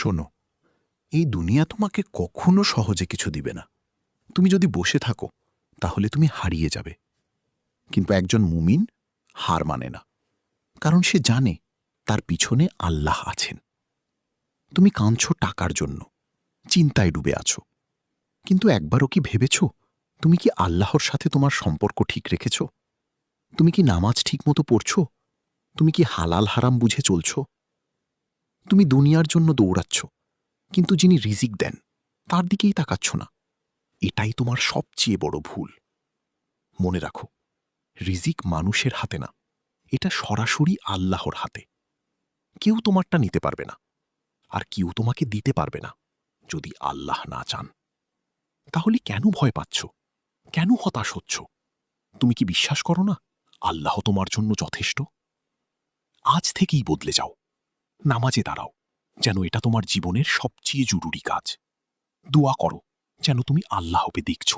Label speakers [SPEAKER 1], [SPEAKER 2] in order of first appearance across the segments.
[SPEAKER 1] শোনো, এই দুনিয়া তোমাকে কখনো সহজে কিছু দিবে না। তুমি যদি বসে থাকো তাহলে তুমি হারিয়ে যাবে। কিন্তু একজন মুমিন হার মানে না, কারণ সে জানে তার পিছনে আল্লাহ আছেন। তুমি কাঁদছ টাকার জন্য, চিন্তায় ডুবে আছো, কিন্তু একবারও কি ভেবেছ তুমি কি আল্লাহর সাথে তোমার সম্পর্ক ঠিক রেখেছ? তুমি কি নামাজ ঠিকমতো পড়ছ? তুমি কি হালাল হারাম বুঝে চলছ? তুমি দুনিয়ার জন্য দৌড়াচ্ছ, কিন্তু যিনি রিজিক দেন তার দিকেই তাকাচ্ছ না। এটাই তোমার সবচেয়ে বড় ভুল। মনে রাখো, রিজিক মানুষের হাতে না, এটা সরাসরি আল্লাহর হাতে। কেউ তোমারটা নিতে পারবে না, আর কেউ তোমাকে দিতে পারবে না যদি আল্লাহ না চান। তাহলে কেন ভয় পাচ্ছ? কেন হতাশ হচ্ছ? তুমি কি বিশ্বাস করো না আল্লাহ তোমার জন্য যথেষ্ট? আজ থেকেই বদলে যাও। নামাজে দাঁড়াও, যেন এটা তোমার জীবনের সবচেয়ে জরুরি কাজ। দোয়া করো, যেন তুমি আল্লাহকে দেখছ।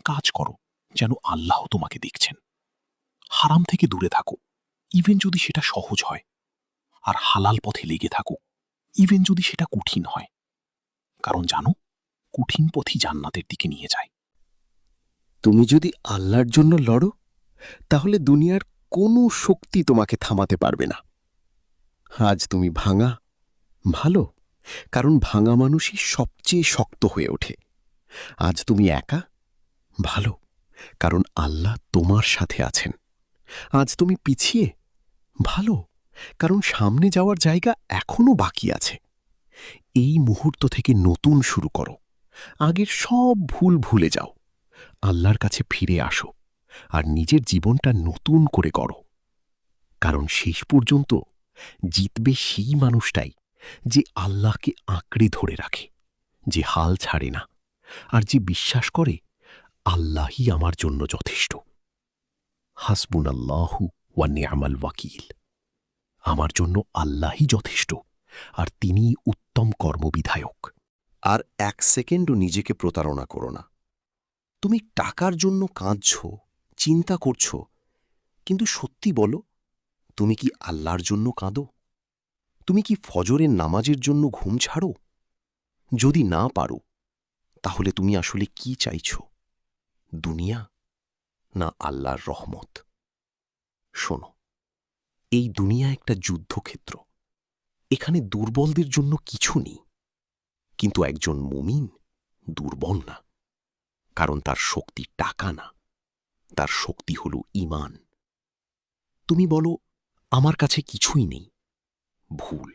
[SPEAKER 1] কাজ করো, যেন আল্লাহ তোমাকে দেখছেন। হারাম থেকে দূরে থাকো, ইভেন যদি সেটা সহজ হয়। আর হালাল পথে লেগে থাকো, ইভেন যদি সেটা কঠিন হয়। কারণ জানো, কঠিন পথই জান্নাতের দিকে নিয়ে যায়।
[SPEAKER 2] তুমি যদি আল্লাহর জন্য লড়ো, তাহলে দুনিয়ার কোনো শক্তি তোমাকে থামাতে পারবে না। আজ তুমি ভাঙা, ভালো, কারণ ভাঙা মানুষই সবচেয়ে শক্ত হয়ে ওঠে। আজ তুমি একা, ভালো, কারণ আল্লাহ তোমার সাথে আছেন। আজ তুমি পিছিয়ে, ভালো, কারণ সামনে যাওয়ার জায়গা এখনো বাকি আছে। এই মুহূর্ত থেকে নতুন শুরু করো। আগের সব ভুল ভুলে যাও, আল্লাহর কাছে ফিরে আসো, আর নিজের জীবনটা নতুন করে করো। কারণ শেষ পর্যন্ত জিতবে সেই মানুষটাই যে আল্লাহকে আঁকড়ে ধরে রাখে, যে হাল ছাড়ে না, আর যে বিশ্বাস করে আল্লাহই আমার জন্য যথেষ্ট। হাসবুনাল্লাহু ওয়া নি'মাল ওয়াকিল। আমার জন্য আল্লাহই যথেষ্ট, আর তিনিই উত্তম কর্মবিধায়ক।
[SPEAKER 3] আর এক সেকেন্ডও নিজেকে প্রতারণা করো না। তুমি টাকার জন্য কাঁদছ, চিন্তা করছ, কিন্তু সত্যি বলো, তুমি কি আল্লাহর জন্য কাঁদো? তুমি কি ফজরের নামাজের জন্য ঘুম ছাড়ো? যদি না পারো, তাহলে তুমি আসলে কি চাইছ? দুনিয়া না আল্লাহর রহমত? শোনো, এই দুনিয়া একটা যুদ্ধক্ষেত্র। এখানে দুর্বলদের জন্য কিছু নেই। কিন্তু একজন মুমিন দুর্বল না, কারণ তার শক্তি টাকা না, তার শক্তি হল ঈমান। তুমি বলো, আমার কাছে কিছুই নেই। ভুল।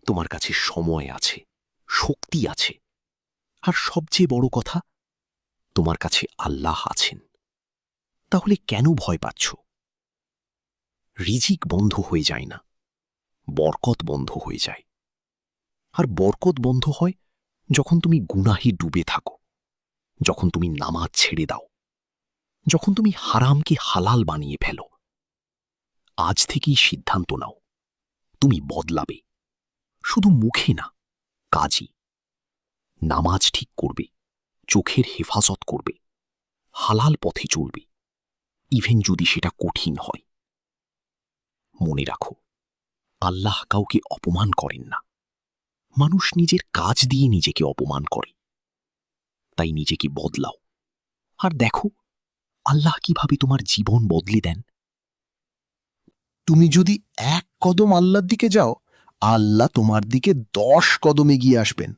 [SPEAKER 3] তোমার কাছে সময় আছে, শক্তি আছে, আর সবচেয়ে বড় কথা, তোমার কাছে আল্লাহ আছেন। তাহলে কেন ভয় পাচ্ছ? রিজিক বন্ধ হয়ে যায় না, বরকত বন্ধ হয়ে যায়। আর বরকত বন্ধ হয় যখন তুমি গুনাহে ডুবে থাকো, যখন তুমি নামাজ ছেড়ে দাও, যখন তুমি হারামকে হালাল বানিয়ে ফেলো। আজ থেকেই সিদ্ধান্ত নাও, তুমি বদলাবে। শুধু মুখে না, কাজই। নামাজ ঠিক করবে, চোখের হেফাজত করবে, হালাল পথে চলবে, ইভেন যদি সেটা কঠিন হয়। মনে রাখো, আল্লাহ কাউকে অপমান করেন না। মানুষ নিজের কাজ দিয়ে নিজেকে অপমান করে। তাই নিজেকে বদলাও, আর দেখো আল্লাহ কিভাবে তোমার জীবন বদলে দেন।
[SPEAKER 1] তুমি যদি এক কদম আল্লাহর দিকে যাও, আল্লাহ তোমার দিকে 10 কদম এগিয়ে আসবেন।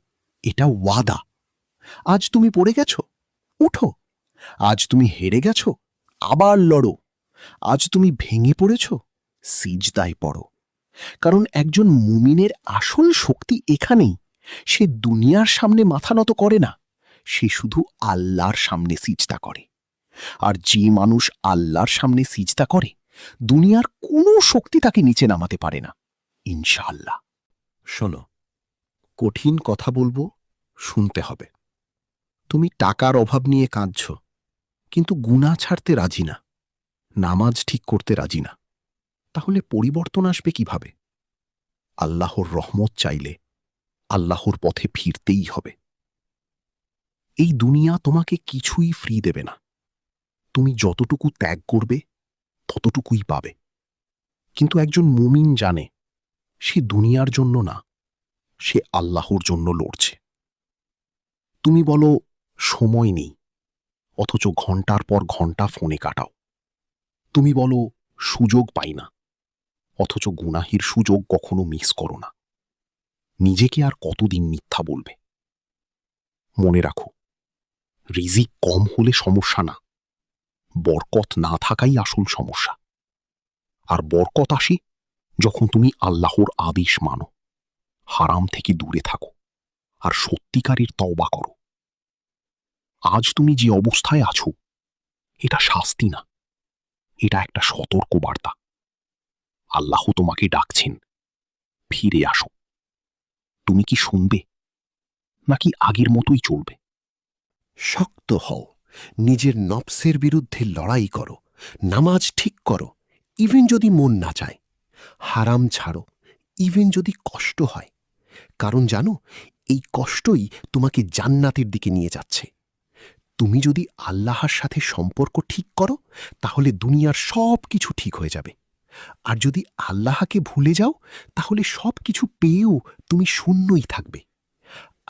[SPEAKER 1] এটা ওয়াদা। আজ তুমি পড়ে গেছো, উঠো। আজ তুমি হেরে গেছো, আবার লড়ো। আজ তুমি ভেঙে পড়েছ, সিজদায় পড়ো। কারণ একজন মুমিনের আসল শক্তি এখানেই। সে দুনিয়ার সামনে মাথা নত করে না, সে শুধু আল্লাহর সামনে সিজদা করে। আর যে মানুষ আল্লাহর সামনে সিজদা করে, দুনিয়ার কোনো শক্তি তাকে নিচে নামাতে পারে না, ইনশাআল্লাহ। শোনো, কঠিন কথা বলবো, শুনতে হবে। তুমি টাকার অভাব নিয়ে কাঁদছ, কিন্তু গুনাহ ছাড়তে রাজি না, নামাজ ঠিক করতে রাজি না। তাহলে পরিবর্তন আসবে কিভাবে? আল্লাহর রহমত চাইলে আল্লাহর পথে ফিরতেই হবে। এই দুনিয়া তোমাকে কিছুই ফ্রি দেবে না। তুমি যতটুকু ত্যাগ করবে ততটুকুই পাবে। কিন্তু একজন মুমিন জানে, সে দুনিয়ার জন্য না,
[SPEAKER 3] সে আল্লাহর জন্য লড়ছে। তুমি বলো সময় নেই, অথচ ঘন্টার পর ঘন্টা ফোনে কাটাও। তুমি বলো সুযোগ পাই না, অথচ গুনাহির সুযোগ কখনো মিস করো না। নিজেকে আর কতদিন মিথ্যা বলবে? মনে রাখো, রিজিক কম হলে সমস্যা না, বরকত না থাকাই আসল সমস্যা। আর বরকত আসে যখন তুমি আল্লাহর আদেশ মানো, হারাম থেকে দূরে থাকো, আর সত্যিকারের তওবা করো। আজ তুমি যে অবস্থায় আছো, এটা শাস্তি না, এটা একটা সতর্ক বার্তা। আল্লাহ তোমাকে ডাকছেন, ফিরে আসো। তুমি কি শুনবে, নাকি আগের মতোই চলবে?
[SPEAKER 2] শক্ত হও, নিজের নফসের বিরুদ্ধে লড়াই করো, নামাজ ঠিক করো, ইভেন যদি মন না চায়। হারাম ছাড়ো, ইভেন যদি কষ্ট হয়। কারণ জানো, এই কষ্টই তোমাকে জান্নাতের দিকে নিয়ে যাচ্ছে। তুমি যদি আল্লাহর সাথে সম্পর্ক ঠিক করো, তাহলে দুনিয়ার সব কিছু ঠিক হয়ে যাবে। আর যদি আল্লাহকে ভুলে যাও, তাহলে সব কিছু পেয়েও তুমি শূন্যই থাকবে।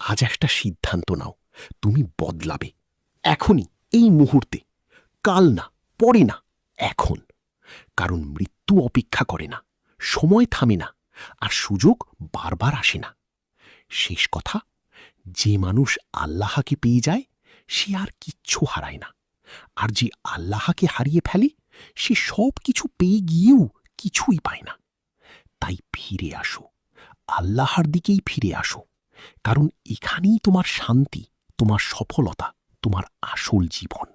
[SPEAKER 2] আজ একটা সিদ্ধান্ত নাও, তুমি বদলাবে, এখনই, এই মুহূর্তে। কাল না, পরে না, এখন। কারণ মৃত্যু অপেক্ষা করে না, সময় থামে না, আর সুযোগ বারবার আসে না। শেষ কথা, যে মানুষ আল্লাহকে পেয়ে যায়, সে আর কিচ্ছু হারায় না। আর যে আল্লাহকে হারিয়ে ফেলে, সে সব কিছু পেয়ে গিয়েও কিছুই পায় না। তাই ফিরে আসো, আল্লাহর দিকেই ফিরে আসো। কারণ এখানেই তোমার শান্তি, তোমার সফলতা, তোমার আসল জীবন।